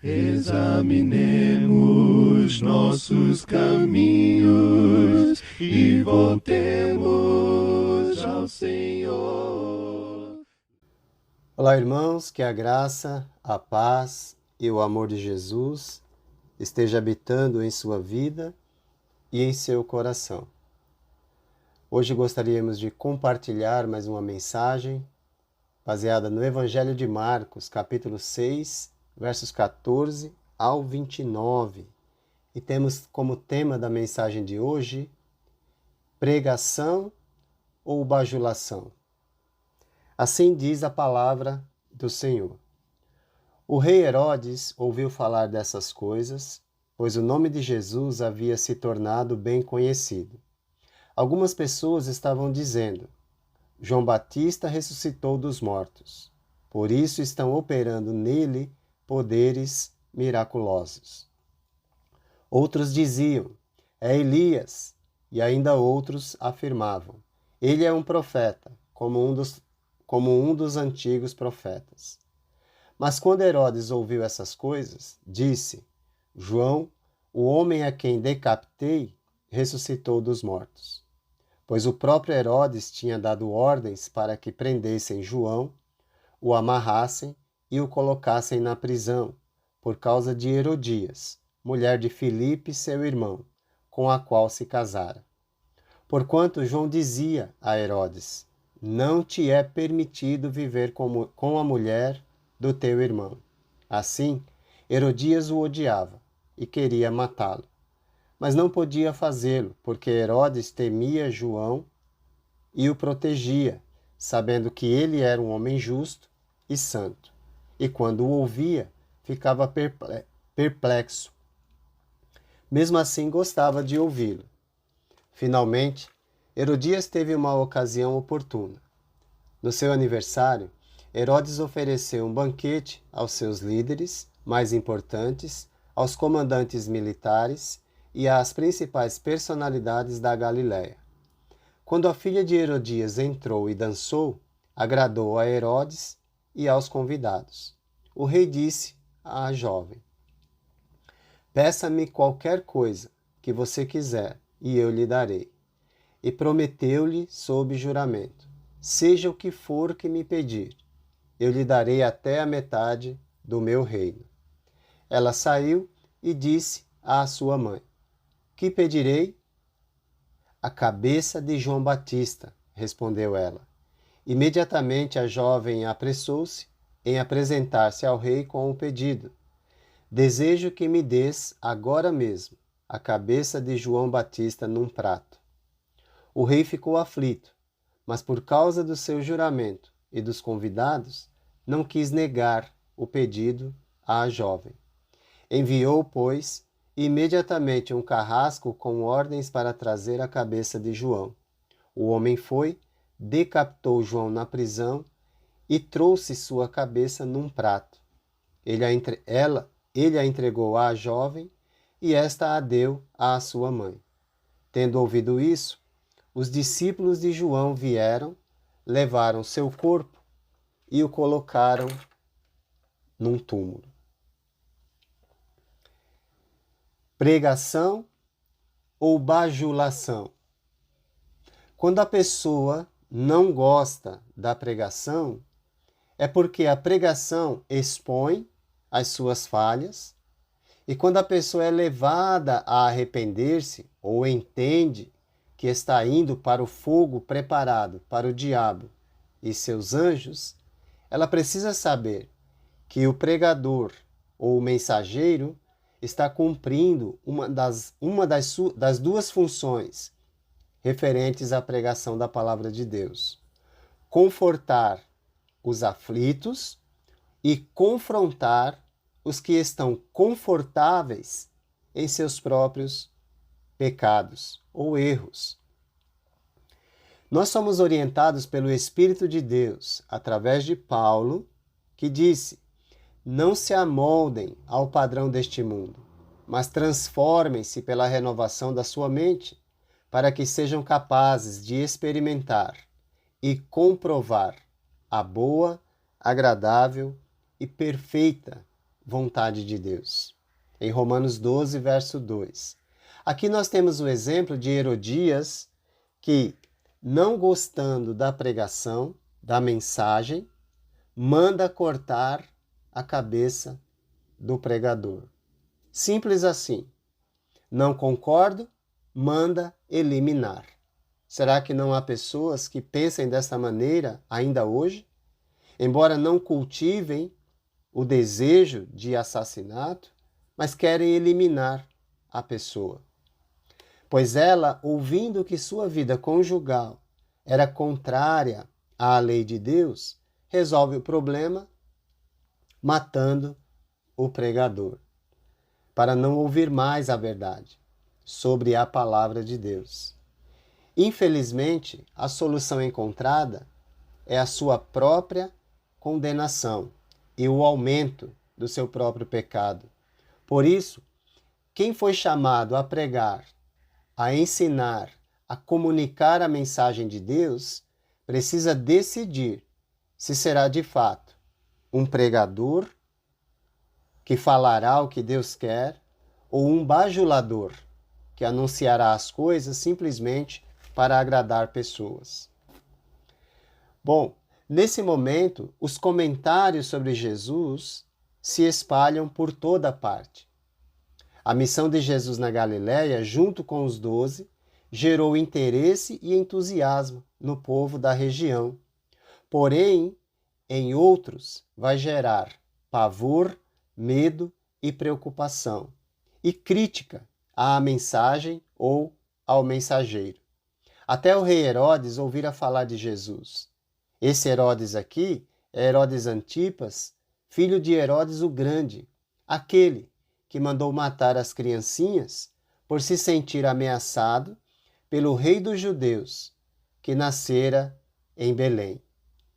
Examinemos nossos caminhos e voltemos ao Senhor. Olá, irmãos, que a graça, a paz e o amor de Jesus esteja habitando em sua vida e em seu coração. Hoje gostaríamos de compartilhar mais uma mensagem baseada no Evangelho de Marcos, capítulo 6, versos 14 ao 29. E temos como tema da mensagem de hoje, pregação ou bajulação. Assim diz a palavra do Senhor. O rei Herodes ouviu falar dessas coisas, pois o nome de Jesus havia se tornado bem conhecido. Algumas pessoas estavam dizendo: João Batista ressuscitou dos mortos. Por isso estão operando nele poderes miraculosos. Outros diziam: é Elias, e ainda outros afirmavam: ele é um profeta, como um dos antigos profetas. Mas quando Herodes ouviu essas coisas, disse: João, o homem a quem decapitei, ressuscitou dos mortos. Pois o próprio Herodes tinha dado ordens para que prendessem João, o amarrassem e o colocassem na prisão, por causa de Herodias, mulher de Filipe, seu irmão, com a qual se casara. Porquanto João dizia a Herodes: não te é permitido viver com a mulher do teu irmão. Assim, Herodias o odiava e queria matá-lo. Mas não podia fazê-lo, porque Herodes temia João e o protegia, sabendo que ele era um homem justo e santo. E quando o ouvia, ficava perplexo. Mesmo assim, gostava de ouvi-lo. Finalmente, Herodias teve uma ocasião oportuna. No seu aniversário, Herodes ofereceu um banquete aos seus líderes mais importantes, aos comandantes militares e às principais personalidades da Galiléia. Quando a filha de Herodias entrou e dançou, agradou a Herodes e aos convidados. O rei disse à jovem: peça-me qualquer coisa que você quiser e eu lhe darei. E prometeu-lhe sob juramento: seja o que for que me pedir, eu lhe darei até a metade do meu reino. Ela saiu e disse à sua mãe: que pedirei? A cabeça de João Batista, respondeu ela. Imediatamente a jovem apressou-se em apresentar-se ao rei com o pedido: desejo que me des agora mesmo a cabeça de João Batista num prato. O rei ficou aflito, mas por causa do seu juramento e dos convidados, não quis negar o pedido à jovem. Enviou, pois, imediatamente um carrasco com ordens para trazer a cabeça de João. O homem foi, decapitou João na prisão e trouxe sua cabeça num prato. Ele a entregou à jovem e esta a deu à sua mãe. Tendo ouvido isso, os discípulos de João vieram, levaram seu corpo e o colocaram num túmulo. Pregação ou bajulação? Quando a pessoa não gosta da pregação, é porque a pregação expõe as suas falhas, e quando a pessoa é levada a arrepender-se ou entende que está indo para o fogo preparado para o diabo e seus anjos, ela precisa saber que o pregador ou o mensageiro está cumprindo uma das duas funções referentes à pregação da palavra de Deus: confortar os aflitos e confrontar os que estão confortáveis em seus próprios pecados ou erros. Nós somos orientados pelo Espírito de Deus, através de Paulo, que disse: não se amoldem ao padrão deste mundo, mas transformem-se pela renovação da sua mente, para que sejam capazes de experimentar e comprovar a boa, agradável e perfeita vontade de Deus. Em Romanos 12, verso 2. Aqui nós temos o exemplo de Herodias, que, não gostando da pregação, da mensagem, manda cortar a cabeça do pregador. Simples assim. Não concordo, manda eliminar. Será que não há pessoas que pensem dessa maneira ainda hoje? Embora não cultivem o desejo de assassinato, mas querem eliminar a pessoa. Pois ela, ouvindo que sua vida conjugal era contrária à lei de Deus, resolve o problema matando o pregador, para não ouvir mais a verdade sobre a palavra de Deus. Infelizmente, a solução encontrada é a sua própria condenação e o aumento do seu próprio pecado. Por isso, quem foi chamado a pregar, a ensinar, a comunicar a mensagem de Deus, precisa decidir se será de fato um pregador que falará o que Deus quer ou um bajulador que anunciará as coisas simplesmente para agradar pessoas. Bom, nesse momento, os comentários sobre Jesus se espalham por toda parte. A missão de Jesus na Galiléia, junto com os 12, gerou interesse e entusiasmo no povo da região. Porém, em outros, vai gerar pavor, medo e preocupação, e crítica à mensagem ou ao mensageiro. Até o rei Herodes ouvira falar de Jesus. Esse Herodes aqui é Herodes Antipas, filho de Herodes o Grande, aquele que mandou matar as criancinhas por se sentir ameaçado pelo rei dos judeus, que nascera em Belém.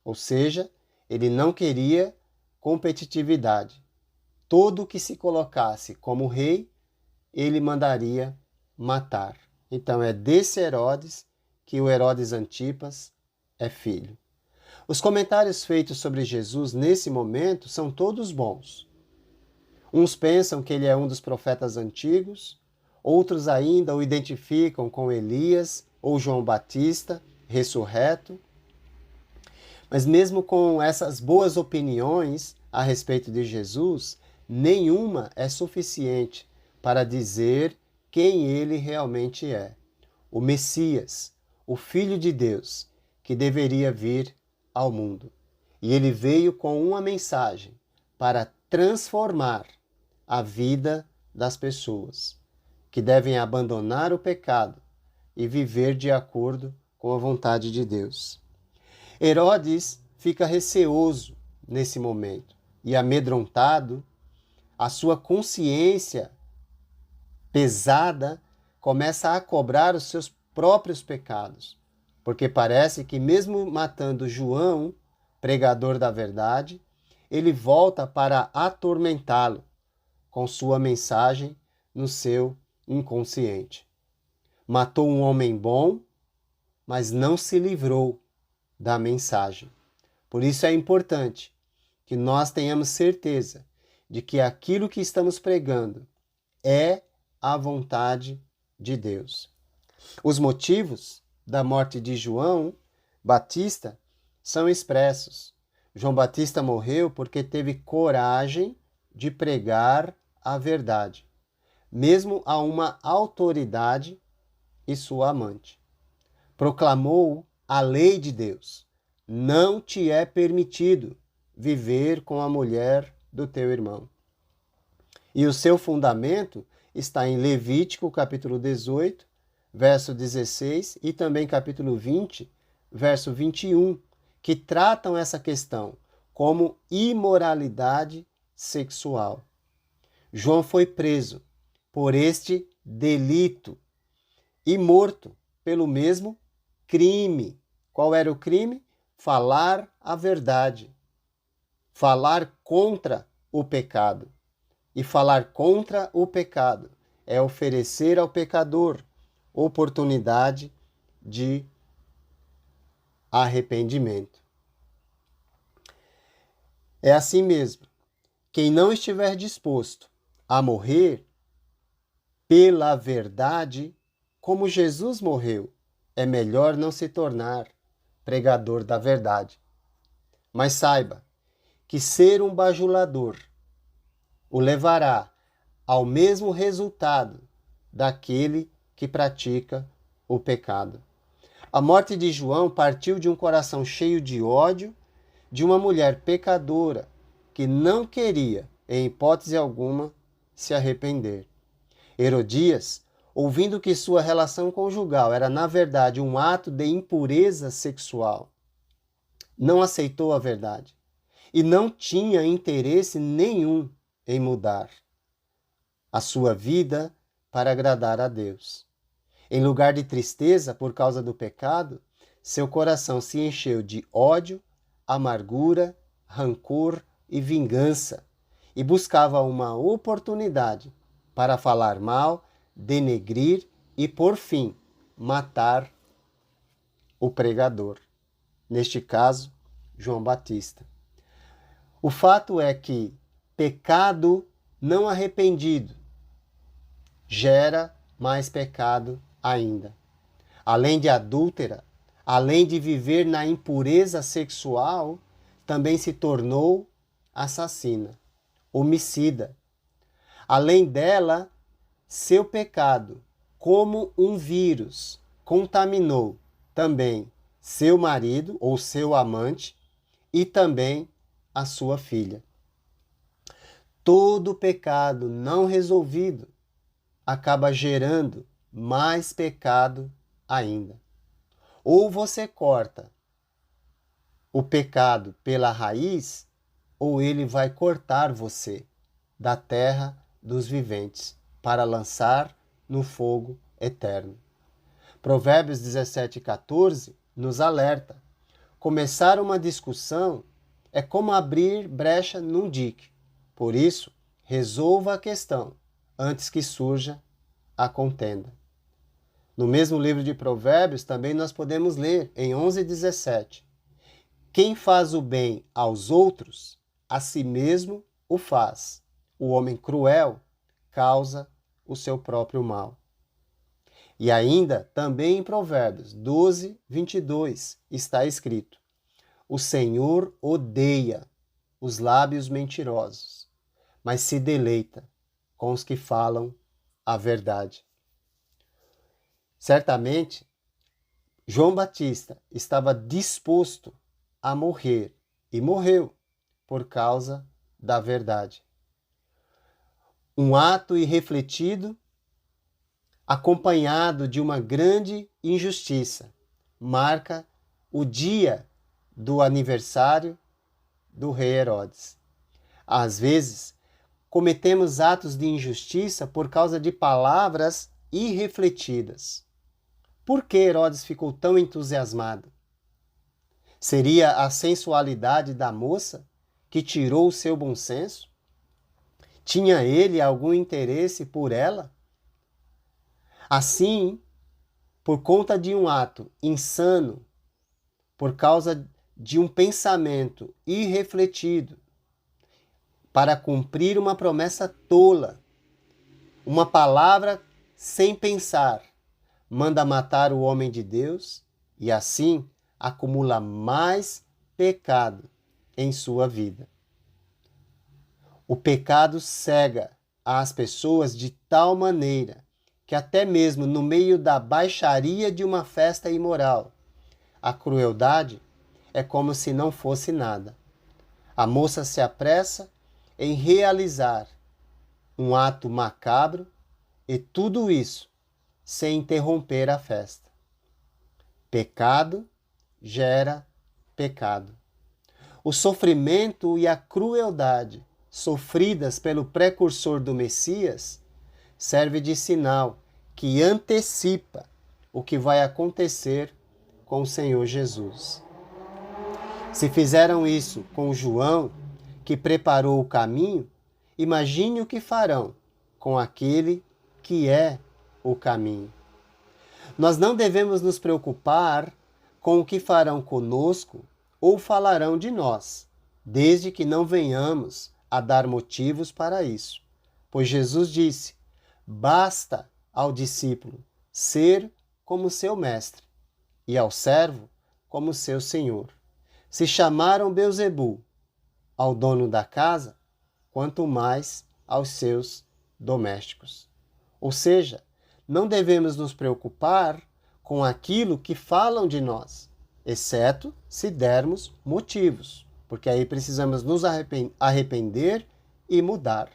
Ou seja, ele não queria competitividade. Todo que se colocasse como rei, ele mandaria matar. Então é desse Herodes que o Herodes Antipas é filho. Os comentários feitos sobre Jesus nesse momento são todos bons. Uns pensam que ele é um dos profetas antigos, outros ainda o identificam com Elias ou João Batista, ressurreto. Mas mesmo com essas boas opiniões a respeito de Jesus, nenhuma é suficiente para dizer quem ele realmente é. O Messias, o Filho de Deus, que deveria vir ao mundo. E ele veio com uma mensagem para transformar a vida das pessoas, que devem abandonar o pecado e viver de acordo com a vontade de Deus. Herodes fica receoso nesse momento e amedrontado, a sua consciência pesada começa a cobrar os seus próprios pecados, porque parece que mesmo matando João, pregador da verdade, ele volta para atormentá-lo com sua mensagem no seu inconsciente. Matou um homem bom, mas não se livrou da mensagem. Por isso é importante que nós tenhamos certeza de que aquilo que estamos pregando é a vontade de Deus. Os motivos da morte de João Batista são expressos. João Batista morreu porque teve coragem de pregar a verdade, mesmo a uma autoridade e sua amante. Proclamou a lei de Deus. Não te é permitido viver com a mulher do teu irmão. E o seu fundamento está em Levítico, capítulo 18, verso 16, e também capítulo 20, verso 21, que tratam essa questão como imoralidade sexual. João foi preso por este delito e morto pelo mesmo crime. Qual era o crime? Falar a verdade. Falar contra o pecado. E falar contra o pecado é oferecer ao pecador oportunidade de arrependimento. É assim mesmo. quem não estiver disposto a morrer pela verdade, como Jesus morreu, é melhor não se tornar pregador da verdade. Mas saiba que ser um bajulador o levará ao mesmo resultado daquele que pratica o pecado. A morte de João partiu de um coração cheio de ódio de uma mulher pecadora que não queria, em hipótese alguma, se arrepender. Herodias, ouvindo que sua relação conjugal era, na verdade, um ato de impureza sexual, não aceitou a verdade e não tinha interesse nenhum em mudar a sua vida para agradar a Deus. Em lugar de tristeza por causa do pecado, seu coração se encheu de ódio, amargura, rancor e vingança e buscava uma oportunidade para falar mal, denegrir e, por fim, matar o pregador. Neste caso, João Batista. O fato é que pecado não arrependido gera mais pecado ainda. Além de adúltera, além de viver na impureza sexual, também se tornou assassina, homicida. Além dela, seu pecado, como um vírus, contaminou também seu marido ou seu amante e também a sua filha. Todo pecado não resolvido acaba gerando mais pecado ainda. Ou você corta o pecado pela raiz, ou ele vai cortar você da terra dos viventes para lançar no fogo eterno. Provérbios 17:14 nos alerta. Começar uma discussão é como abrir brecha num dique. Por isso, resolva a questão antes que surja a contenda. No mesmo livro de Provérbios, também nós podemos ler em 11:17. Quem faz o bem aos outros, a si mesmo o faz. O homem cruel causa o seu próprio mal. E ainda, também em Provérbios 12:22, está escrito: o Senhor odeia os lábios mentirosos, mas se deleita com os que falam a verdade. Certamente, João Batista estava disposto a morrer e morreu por causa da verdade. Um ato irrefletido, acompanhado de uma grande injustiça, marca o dia do aniversário do rei Herodes. Às vezes, cometemos atos de injustiça por causa de palavras irrefletidas. Por que Herodes ficou tão entusiasmado? Seria a sensualidade da moça que tirou o seu bom senso? Tinha ele algum interesse por ela? Assim, por conta de um ato insano, por causa de um pensamento irrefletido, para cumprir uma promessa tola, uma palavra sem pensar, manda matar o homem de Deus e assim acumula mais pecado em sua vida. O pecado cega as pessoas de tal maneira que até mesmo no meio da baixaria de uma festa imoral, a crueldade é como se não fosse nada. A moça se apressa em realizar um ato macabro e tudo isso sem interromper a festa. Pecado gera pecado. O sofrimento e a crueldade sofridas pelo precursor do Messias serve de sinal que antecipa o que vai acontecer com o Senhor Jesus. Se fizeram isso com João, que preparou o caminho, imagine o que farão com aquele que é o caminho. Nós não devemos nos preocupar com o que farão conosco ou falarão de nós, desde que não venhamos a dar motivos para isso, pois Jesus disse: basta ao discípulo ser como seu mestre e ao servo como seu senhor. Se chamaram Beelzebu ao dono da casa, quanto mais aos seus domésticos. Ou seja, não devemos nos preocupar com aquilo que falam de nós, exceto se dermos motivos, porque aí precisamos nos arrepender e mudar.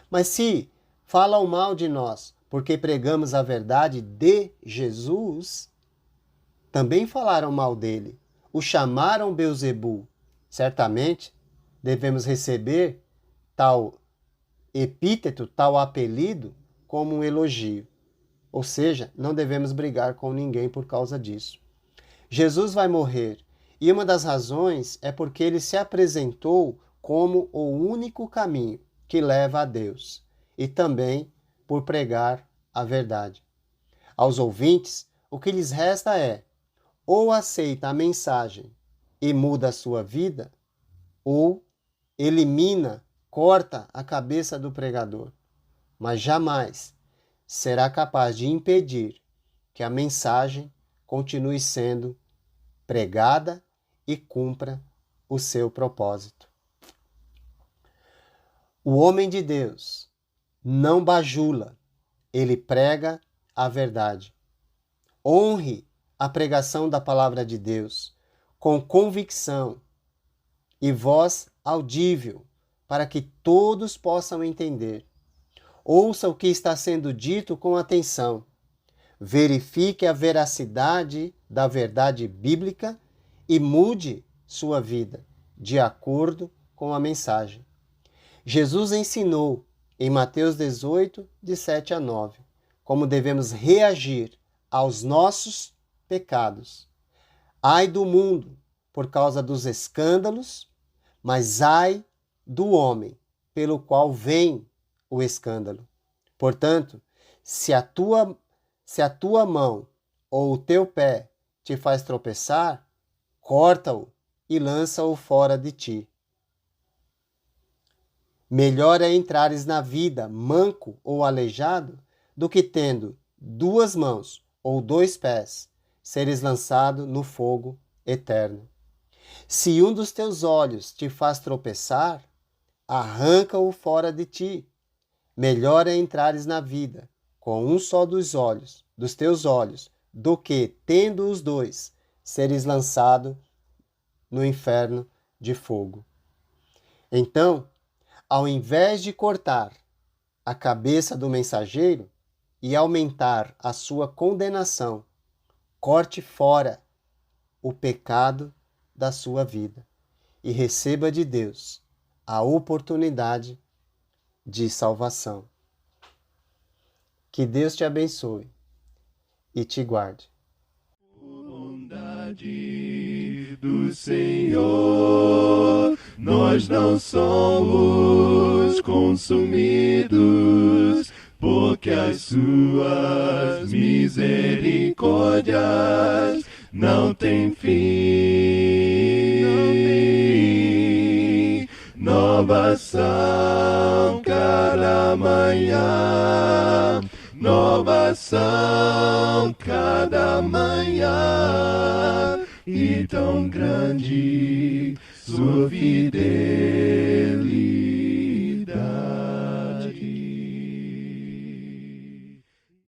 Mas se falam mal de nós porque pregamos a verdade de Jesus, também falaram mal dele, o chamaram Beelzebu. Certamente devemos receber tal epíteto, tal apelido, como um elogio. Ou seja, não devemos brigar com ninguém por causa disso. Jesus vai morrer, e uma das razões é porque ele se apresentou como o único caminho que leva a Deus, e também por pregar a verdade. Aos ouvintes, o que lhes resta é: ou aceita a mensagem e muda a sua vida, ou elimina, corta a cabeça do pregador, mas jamais será capaz de impedir que a mensagem continue sendo pregada e cumpra o seu propósito. O homem de Deus não bajula, ele prega a verdade. Honre a pregação da palavra de Deus com convicção e voz audível, para que todos possam entender. Ouça o que está sendo dito com atenção. Verifique a veracidade da verdade bíblica e mude sua vida de acordo com a mensagem. Jesus ensinou em Mateus 18, de 7 a 9, como devemos reagir aos nossos pecados. Ai do mundo por causa dos escândalos, mas ai do homem pelo qual vem o escândalo. Portanto, se a tua mão ou o teu pé te faz tropeçar, corta-o e lança-o fora de ti. Melhor é entrares na vida manco ou aleijado do que tendo 2 mãos ou 2 pés, seres lançado no fogo eterno. Se um dos teus olhos te faz tropeçar, arranca-o fora de ti. Melhor é entrares na vida com um só dos teus olhos, do que, tendo os 2, seres lançado no inferno de fogo. Então, ao invés de cortar a cabeça do mensageiro e aumentar a sua condenação, corte fora o pecado da sua vida e receba de Deus a oportunidade de salvação. Que Deus te abençoe e te guarde. Bondade do Senhor, nós não somos consumidos, porque as suas misericórdias não têm fim. Novas são cada manhã, novas são cada manhã, e tão grande sua fidelidade.